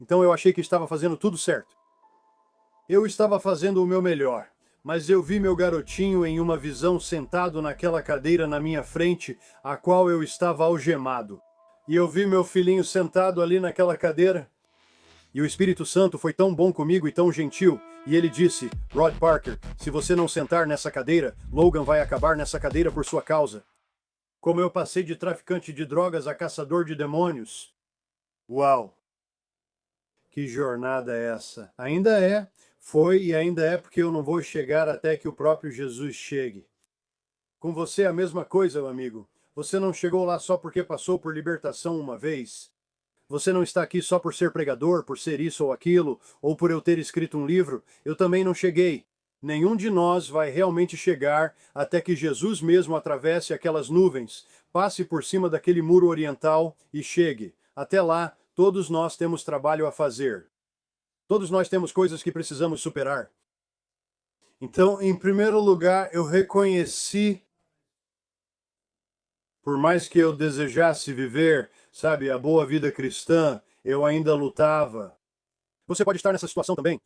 Então eu achei que estava fazendo tudo certo. Eu estava fazendo o meu melhor, mas eu vi meu garotinho em uma visão sentado naquela cadeira na minha frente, a qual eu estava algemado. E eu vi meu filhinho sentado ali naquela cadeira. E o Espírito Santo foi tão bom comigo e tão gentil, e ele disse: Rod Parker, se você não sentar nessa cadeira, Logan vai acabar nessa cadeira por sua causa. Como eu passei de traficante de drogas a caçador de demônios. Uau! Que jornada é essa? Ainda é, foi e ainda é, porque eu não vou chegar até que o próprio Jesus chegue. Com você é a mesma coisa, meu amigo. Você não chegou lá só porque passou por libertação uma vez. Você não está aqui só por ser pregador, por ser isso ou aquilo, ou por eu ter escrito um livro. Eu também não cheguei. Nenhum de nós vai realmente chegar até que Jesus mesmo atravesse aquelas nuvens, passe por cima daquele muro oriental e chegue. Até lá, todos nós temos trabalho a fazer. Todos nós temos coisas que precisamos superar. Então, em primeiro lugar, eu reconheci, por mais que eu desejasse viver, sabe, a boa vida cristã, eu ainda lutava. Você pode estar nessa situação também.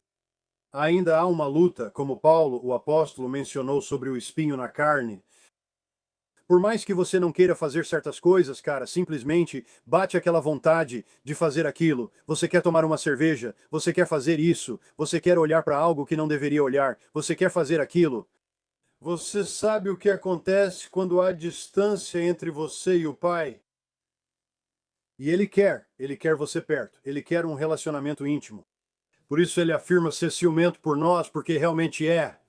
Ainda há uma luta, como Paulo, o apóstolo, mencionou sobre o espinho na carne. Por mais que você não queira fazer certas coisas, cara, simplesmente bate aquela vontade de fazer aquilo. Você quer tomar uma cerveja, você quer fazer isso, você quer olhar para algo que não deveria olhar, você quer fazer aquilo. Você sabe o que acontece quando há distância entre você e o Pai? E ele quer você perto, ele quer um relacionamento íntimo. Por isso ele afirma ser ciumento por nós, porque realmente é.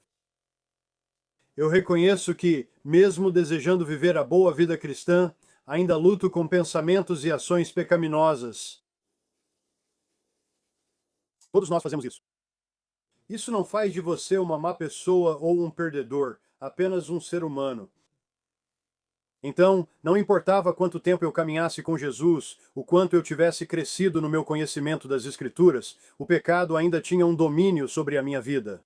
Eu reconheço que, mesmo desejando viver a boa vida cristã, ainda luto com pensamentos e ações pecaminosas. Todos nós fazemos isso. Isso não faz de você uma má pessoa ou um perdedor, apenas um ser humano. Então, não importava quanto tempo eu caminhasse com Jesus, o quanto eu tivesse crescido no meu conhecimento das Escrituras, o pecado ainda tinha um domínio sobre a minha vida.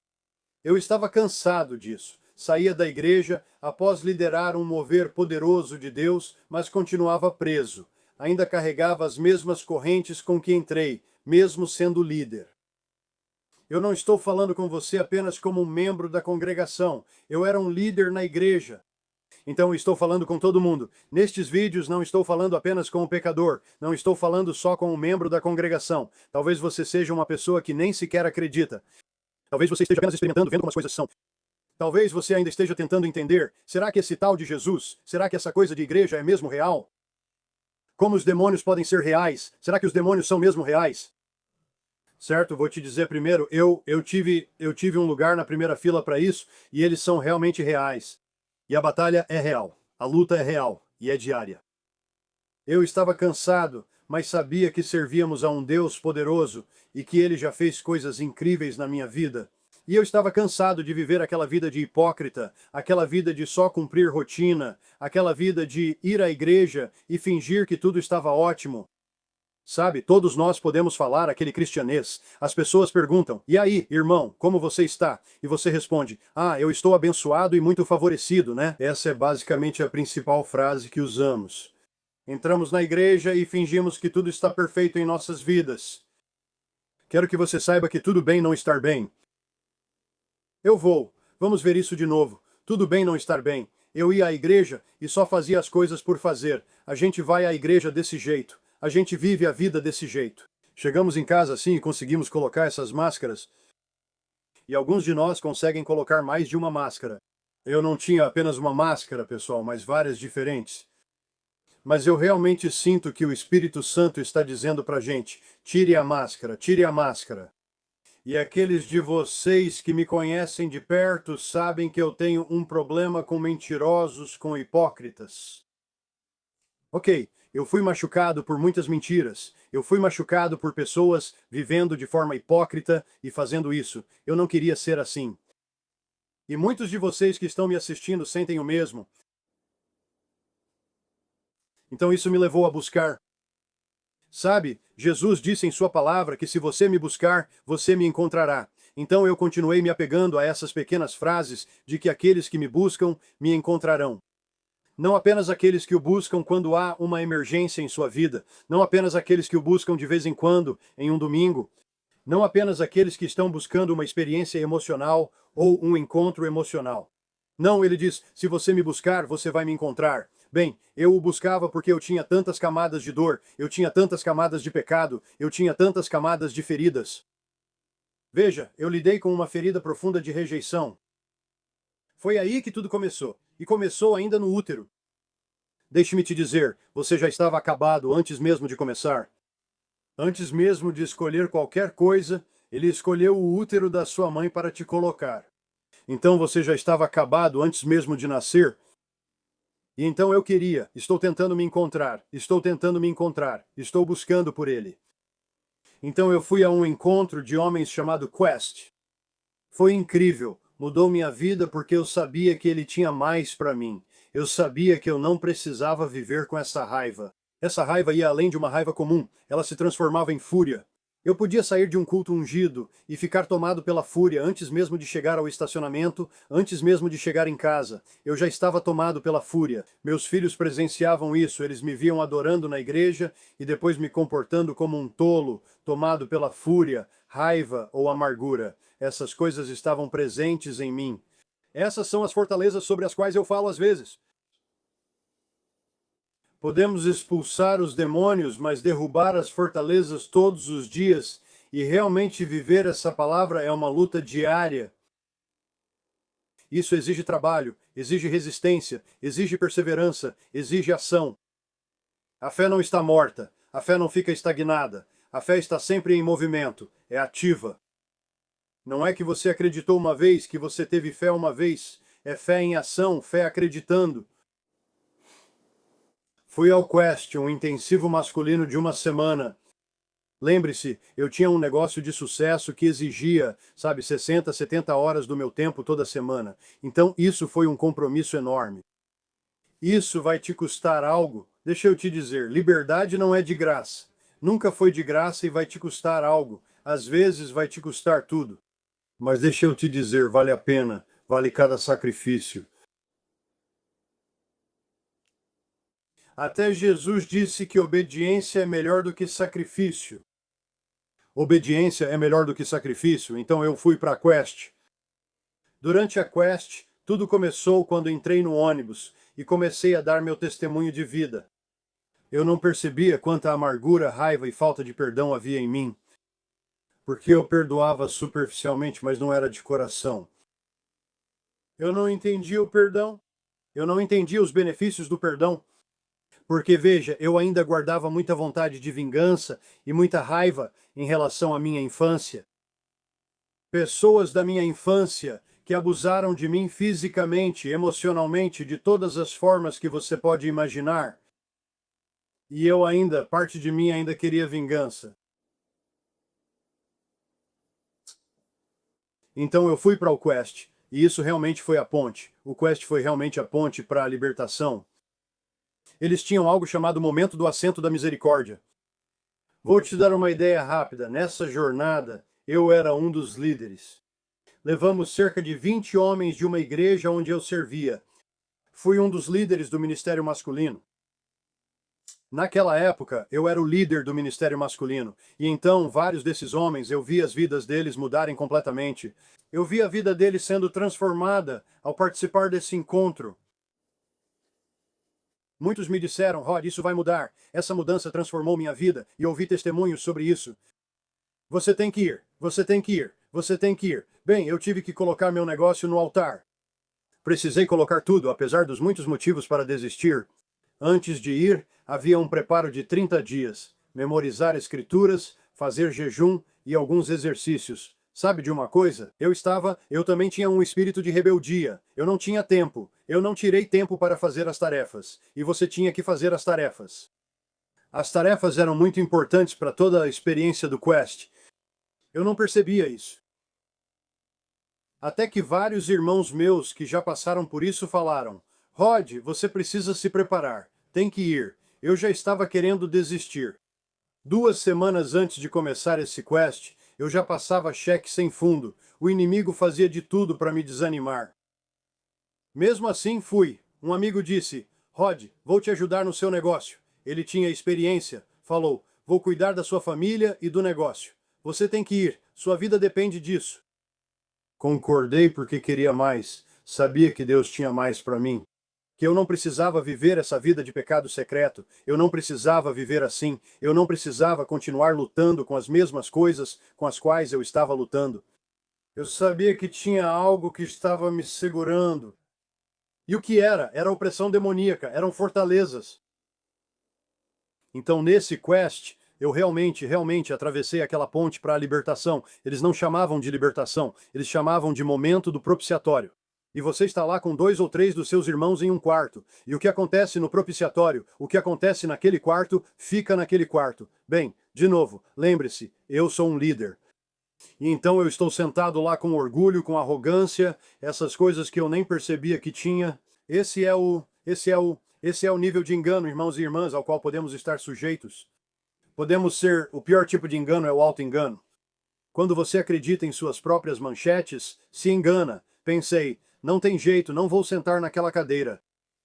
Eu estava cansado disso. Saía da igreja após liderar um mover poderoso de Deus, mas continuava preso. Ainda carregava as mesmas correntes com que entrei, mesmo sendo líder. Eu não estou falando com você apenas como um membro da congregação. Eu era um líder na igreja. Então estou falando com todo mundo. Nestes vídeos não estou falando apenas com o pecador, não estou falando só com um membro da congregação. Talvez você seja uma pessoa que nem sequer acredita. Talvez você esteja apenas experimentando, vendo como as coisas são. Talvez você ainda esteja tentando entender, será que esse tal de Jesus, será que essa coisa de igreja é mesmo real? Como os demônios podem ser reais? Será que os demônios são mesmo reais? Certo, vou te dizer primeiro, eu tive um lugar na primeira fila para isso, e eles são realmente reais. E a batalha é real, a luta é real, e é diária. Eu estava cansado, mas sabia que servíamos a um Deus poderoso, e que Ele já fez coisas incríveis na minha vida. E eu estava cansado de viver aquela vida de hipócrita, aquela vida de só cumprir rotina, aquela vida de ir à igreja e fingir que tudo estava ótimo. Sabe, todos nós podemos falar aquele cristianês. As pessoas perguntam: "E aí, irmão, como você está?" E você responde: "Ah, eu estou abençoado e muito favorecido, né?" Essa é basicamente a principal frase que usamos. Entramos na igreja e fingimos que tudo está perfeito em nossas vidas. Quero que você saiba que tudo bem não estar bem. Eu vou. Vamos ver isso de novo. Tudo bem não estar bem. Eu ia à igreja e só fazia as coisas por fazer. A gente vai à igreja desse jeito. A gente vive a vida desse jeito. Chegamos em casa assim e conseguimos colocar essas máscaras. E alguns de nós conseguem colocar mais de uma máscara. Eu não tinha apenas uma máscara, pessoal, mas várias diferentes. Mas eu realmente sinto que o Espírito Santo está dizendo pra gente: tire a máscara, tire a máscara. E aqueles de vocês que me conhecem de perto sabem que eu tenho um problema com mentirosos, com hipócritas. Ok, eu fui machucado por muitas mentiras. Eu fui machucado por pessoas vivendo de forma hipócrita e fazendo isso. Eu não queria ser assim. E muitos de vocês que estão me assistindo sentem o mesmo. Então isso me levou a buscar. Sabe, Jesus disse em sua palavra que se você me buscar, você me encontrará. Então eu continuei me apegando a essas pequenas frases de que aqueles que me buscam me encontrarão. Não apenas aqueles que o buscam quando há uma emergência em sua vida, não apenas aqueles que o buscam de vez em quando, em um domingo, não apenas aqueles que estão buscando uma experiência emocional ou um encontro emocional. Não, ele diz: se você me buscar, você vai me encontrar. Bem, eu o buscava porque eu tinha tantas camadas de dor, eu tinha tantas camadas de pecado, eu tinha tantas camadas de feridas. Veja, eu lidei com uma ferida profunda de rejeição. Foi aí que tudo começou, e começou ainda no útero. Deixe-me te dizer, você já estava acabado antes mesmo de começar. Antes mesmo de escolher qualquer coisa, ele escolheu o útero da sua mãe para te colocar. Então você já estava acabado antes mesmo de nascer? E então eu queria, estou tentando me encontrar, estou tentando me encontrar, estou buscando por ele. Então eu fui a um encontro de homens chamado Quest. Foi incrível, mudou minha vida porque eu sabia que ele tinha mais para mim. Eu sabia que eu não precisava viver com essa raiva. Essa raiva ia além de uma raiva comum, ela se transformava em fúria. Eu podia sair de um culto ungido e ficar tomado pela fúria antes mesmo de chegar ao estacionamento, antes mesmo de chegar em casa. Eu já estava tomado pela fúria. Meus filhos presenciavam isso, eles me viam adorando na igreja e depois me comportando como um tolo, tomado pela fúria, raiva ou amargura. Essas coisas estavam presentes em mim. Essas são as fortalezas sobre as quais eu falo às vezes. Podemos expulsar os demônios, mas derrubar as fortalezas todos os dias, e realmente viver essa palavra é uma luta diária. Isso exige trabalho, exige resistência, exige perseverança, exige ação. A fé não está morta, a fé não fica estagnada, a fé está sempre em movimento, é ativa. Não é que você acreditou uma vez, que você teve fé uma vez, é fé em ação, fé acreditando. Fui ao Quest, um intensivo masculino de uma semana. Lembre-se, eu tinha um negócio de sucesso que exigia, 60, 70 horas do meu tempo toda semana. Então isso foi um compromisso enorme. Isso vai te custar algo. Deixa eu te dizer, liberdade não é de graça. Nunca foi de graça e vai te custar algo. Às vezes vai te custar tudo. Mas deixa eu te dizer, vale a pena, vale cada sacrifício. Até Jesus disse que obediência é melhor do que sacrifício. Obediência é melhor do que sacrifício, então eu fui para a Quest. Durante a Quest, tudo começou quando entrei no ônibus e comecei a dar meu testemunho de vida. Eu não percebia quanta amargura, raiva e falta de perdão havia em mim, porque eu perdoava superficialmente, mas não era de coração. Eu não entendia o perdão, eu não entendia os benefícios do perdão. Porque, veja, eu ainda guardava muita vontade de vingança e muita raiva em relação à minha infância. Pessoas da minha infância que abusaram de mim fisicamente, emocionalmente, de todas as formas que você pode imaginar. E eu ainda, parte de mim ainda queria vingança. Então eu fui para o Quest, e isso realmente foi a ponte. O Quest foi realmente a ponte para a libertação. Eles tinham algo chamado Momento do Assento da Misericórdia. Vou te dar uma ideia rápida. Nessa jornada, eu era um dos líderes. Levamos cerca de 20 homens de uma igreja onde eu servia. Fui um dos líderes do ministério masculino. Naquela época, eu era o líder do ministério masculino, e então vários desses homens, eu vi as vidas deles mudarem completamente. Eu vi a vida deles sendo transformada ao participar desse encontro. Muitos me disseram, Rod, isso vai mudar. Essa mudança transformou minha vida e ouvi testemunhos sobre isso. Você tem que ir, você tem que ir, você tem que ir. Bem, eu tive que colocar meu negócio no altar. Precisei colocar tudo, apesar dos muitos motivos para desistir. Antes de ir, havia um preparo de 30 dias. Memorizar escrituras, fazer jejum e alguns exercícios. Sabe de uma coisa? Eu também tinha um espírito de rebeldia. Eu não tinha tempo. Eu não tirei tempo para fazer as tarefas. E você tinha que fazer as tarefas. As tarefas eram muito importantes para toda a experiência do Quest. Eu não percebia isso. Até que vários irmãos meus que já passaram por isso falaram, Rod, você precisa se preparar. Tem que ir. Eu já estava querendo desistir. 2 semanas antes de começar esse Quest, eu já passava cheque sem fundo. O inimigo fazia de tudo para me desanimar. Mesmo assim, fui. Um amigo disse, Rod, vou te ajudar no seu negócio. Ele tinha experiência. Falou, vou cuidar da sua família e do negócio. Você tem que ir, sua vida depende disso. Concordei porque queria mais. Sabia que Deus tinha mais para mim. Que eu não precisava viver essa vida de pecado secreto, eu não precisava viver assim, eu não precisava continuar lutando com as mesmas coisas com as quais eu estava lutando. Eu sabia que tinha algo que estava me segurando. E o que era? Era opressão demoníaca, eram fortalezas. Então, nesse quest, eu realmente atravessei aquela ponte para a libertação. Eles não chamavam de libertação, eles chamavam de momento do propiciatório. E você está lá com 2 ou 3 dos seus irmãos em um quarto. E o que acontece no propiciatório, o que acontece naquele quarto, fica naquele quarto. Bem, de novo, lembre-se, eu sou um líder. E então eu estou sentado lá com orgulho, com arrogância, essas coisas que eu nem percebia que tinha. Esse é o nível de engano, irmãos e irmãs, ao qual podemos estar sujeitos. O pior tipo de engano é o auto-engano. Quando você acredita em suas próprias manchetes, se engana. Pensei, não tem jeito, não vou sentar naquela cadeira.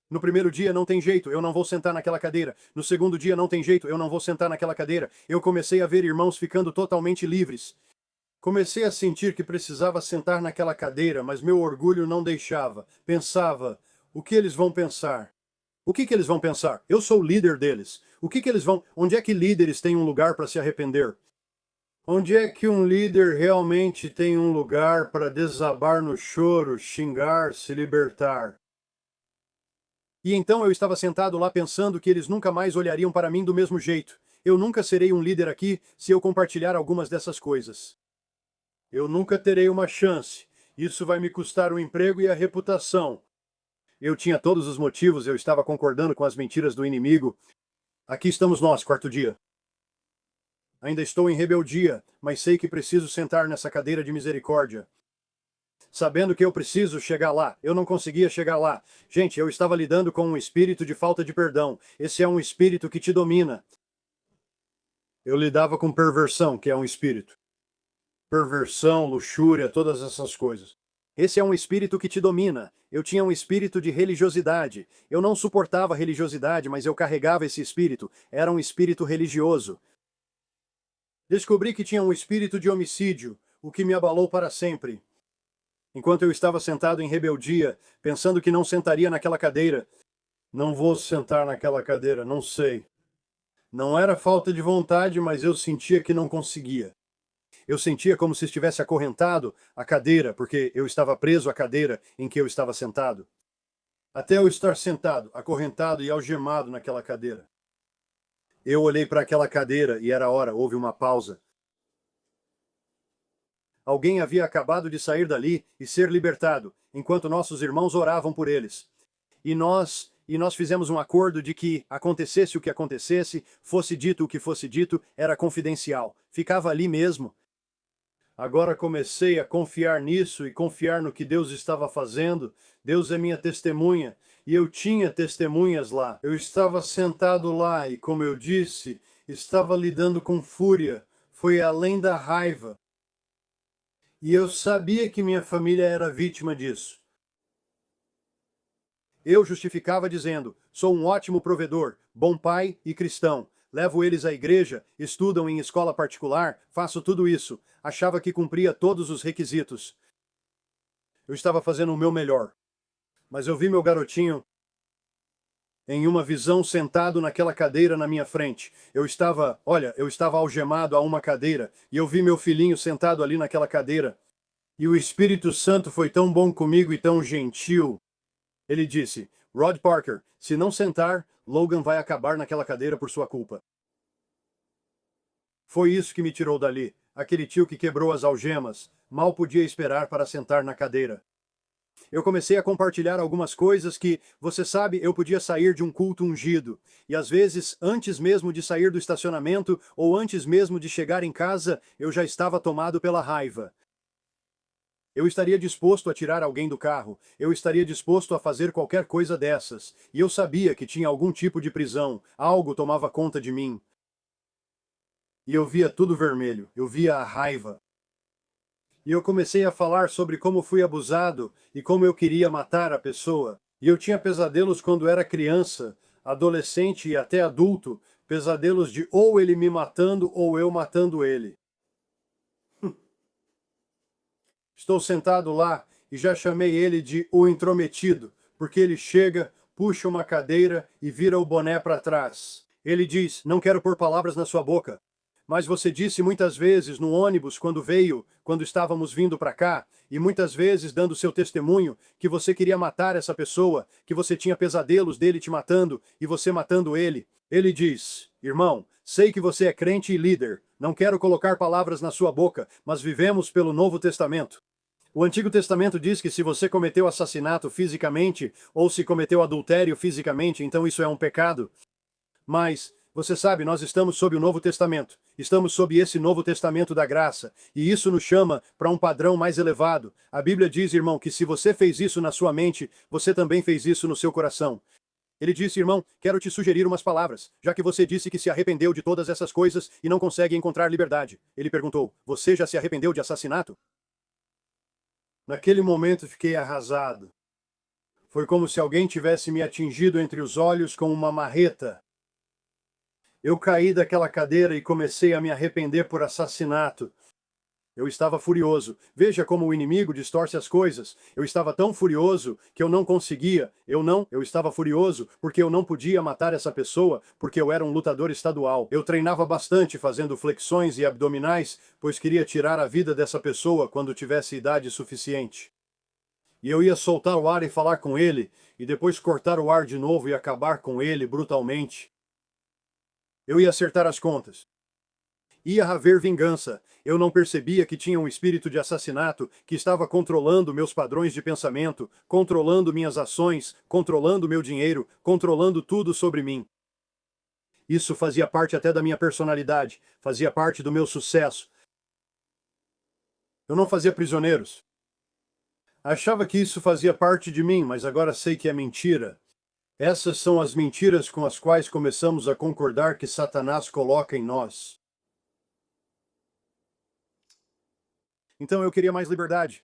No primeiro dia não tem jeito, eu não vou sentar naquela cadeira. No segundo dia não tem jeito, eu não vou sentar naquela cadeira. Eu comecei a ver irmãos ficando totalmente livres. Comecei a sentir que precisava sentar naquela cadeira, mas meu orgulho não deixava. Pensava, o que eles vão pensar? O que eles vão pensar? Eu sou o líder deles. O que eles vão... Onde é que líderes têm um lugar para se arrepender? Onde é que um líder realmente tem um lugar para desabar no choro, xingar, se libertar? E então eu estava sentado lá pensando que eles nunca mais olhariam para mim do mesmo jeito. Eu nunca serei um líder aqui se eu compartilhar algumas dessas coisas. Eu nunca terei uma chance. Isso vai me custar o emprego e a reputação. Eu tinha todos os motivos, eu estava concordando com as mentiras do inimigo. Aqui estamos nós, quarto dia. Ainda estou em rebeldia, mas sei que preciso sentar nessa cadeira de misericórdia. Sabendo que eu preciso chegar lá, eu não conseguia chegar lá. Gente, eu estava lidando com um espírito de falta de perdão. Esse é um espírito que te domina. Eu lidava com perversão, que é um espírito. Perversão, luxúria, todas essas coisas. Esse é um espírito que te domina. Eu tinha um espírito de religiosidade. Eu não suportava religiosidade, mas eu carregava esse espírito. Era um espírito religioso. Descobri que tinha um espírito de homicídio, o que me abalou para sempre. Enquanto eu estava sentado em rebeldia, pensando que não sentaria naquela cadeira. Não vou sentar naquela cadeira, não sei. Não era falta de vontade, mas eu sentia que não conseguia. Eu sentia como se estivesse acorrentado à cadeira, porque eu estava preso à cadeira em que eu estava sentado. Até eu estar sentado, acorrentado e algemado naquela cadeira. Eu olhei para aquela cadeira e era hora, houve uma pausa. Alguém havia acabado de sair dali e ser libertado, enquanto nossos irmãos oravam por eles. E nós fizemos um acordo de que, acontecesse o que acontecesse, fosse dito o que fosse dito, era confidencial. Ficava ali mesmo. Agora comecei a confiar nisso e confiar no que Deus estava fazendo. Deus é minha testemunha. E eu tinha testemunhas lá. Eu estava sentado lá e, como eu disse, estava lidando com fúria. Foi além da raiva. E eu sabia que minha família era vítima disso. Eu justificava dizendo, sou um ótimo provedor, bom pai e cristão. Levo eles à igreja, estudam em escola particular, faço tudo isso. Achava que cumpria todos os requisitos. Eu estava fazendo o meu melhor. Mas eu vi meu garotinho em uma visão sentado naquela cadeira na minha frente. Eu estava algemado a uma cadeira e eu vi meu filhinho sentado ali naquela cadeira. E o Espírito Santo foi tão bom comigo e tão gentil. Ele disse, Rod Parker, se não sentar, Logan vai acabar naquela cadeira por sua culpa. Foi isso que me tirou dali. Aquele tio que quebrou as algemas. Mal podia esperar para sentar na cadeira. Eu comecei a compartilhar algumas coisas que, você sabe, eu podia sair de um culto ungido. E às vezes, antes mesmo de sair do estacionamento, ou antes mesmo de chegar em casa, eu já estava tomado pela raiva. Eu estaria disposto a tirar alguém do carro, eu estaria disposto a fazer qualquer coisa dessas, e eu sabia que tinha algum tipo de prisão, algo tomava conta de mim. E eu via tudo vermelho, eu via a raiva. E eu comecei a falar sobre como fui abusado e como eu queria matar a pessoa. E eu tinha pesadelos quando era criança, adolescente e até adulto, pesadelos de ou ele me matando ou eu matando ele. Estou sentado lá e já chamei ele de o intrometido, porque ele chega, puxa uma cadeira e vira o boné para trás. Ele diz: "Não quero pôr palavras na sua boca, mas você disse muitas vezes no ônibus quando veio, quando estávamos vindo para cá, e muitas vezes dando seu testemunho, que você queria matar essa pessoa, que você tinha pesadelos dele te matando e você matando ele." Ele diz: "Irmão, sei que você é crente e líder. Não quero colocar palavras na sua boca, mas vivemos pelo Novo Testamento. O Antigo Testamento diz que se você cometeu assassinato fisicamente, ou se cometeu adultério fisicamente, então isso é um pecado. Mas, você sabe, nós estamos sob o Novo Testamento. Estamos sob esse Novo Testamento da graça. E isso nos chama para um padrão mais elevado. A Bíblia diz, irmão, que se você fez isso na sua mente, você também fez isso no seu coração." Ele disse: "Irmão, quero te sugerir umas palavras, já que você disse que se arrependeu de todas essas coisas e não consegue encontrar liberdade." Ele perguntou: "Você já se arrependeu de assassinato?" Naquele momento fiquei arrasado. Foi como se alguém tivesse me atingido entre os olhos com uma marreta. Eu caí daquela cadeira e comecei a me arrepender por assassinato. Eu estava furioso. Veja como o inimigo distorce as coisas. Eu estava tão furioso que eu não conseguia. Eu estava furioso porque eu não podia matar essa pessoa, porque eu era um lutador estadual. Eu treinava bastante fazendo flexões e abdominais, pois queria tirar a vida dessa pessoa quando tivesse idade suficiente. E eu ia soltar o ar e falar com ele, e depois cortar o ar de novo e acabar com ele brutalmente. Eu ia acertar as contas. Ia haver vingança. Eu não percebia que tinha um espírito de assassinato que estava controlando meus padrões de pensamento, controlando minhas ações, controlando meu dinheiro, controlando tudo sobre mim. Isso fazia parte até da minha personalidade, fazia parte do meu sucesso. Eu não fazia prisioneiros. Achava que isso fazia parte de mim, mas agora sei que é mentira. Essas são as mentiras com as quais começamos a concordar que Satanás coloca em nós. Então eu queria mais liberdade.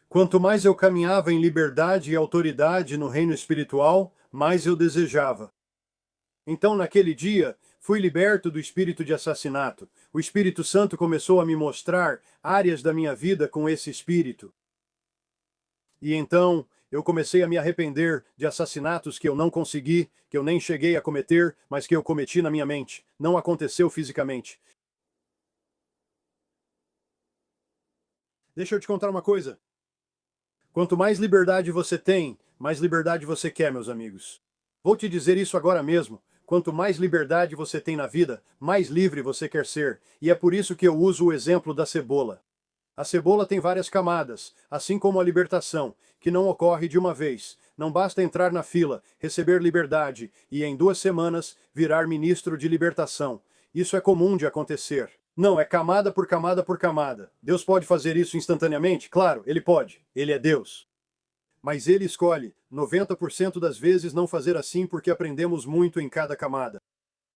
Quanto mais eu caminhava em liberdade e autoridade no reino espiritual, mais eu desejava. Então, naquele dia, fui liberto do espírito de assassinato. O Espírito Santo começou a me mostrar áreas da minha vida com esse espírito. E então, eu comecei a me arrepender de assassinatos que eu não consegui, que eu nem cheguei a cometer, mas que eu cometi na minha mente. Não aconteceu fisicamente. Deixa eu te contar uma coisa. Quanto mais liberdade você tem, mais liberdade você quer, meus amigos. Vou te dizer isso agora mesmo. Quanto mais liberdade você tem na vida, mais livre você quer ser. E é por isso que eu uso o exemplo da cebola. A cebola tem várias camadas, assim como a libertação, que não ocorre de uma vez. Não basta entrar na fila, receber liberdade e em 2 semanas virar ministro de libertação. Isso é comum de acontecer. Não, é camada por camada por camada. Deus pode fazer isso instantaneamente? Claro, ele pode. Ele é Deus. Mas ele escolhe, 90% das vezes, não fazer assim porque aprendemos muito em cada camada.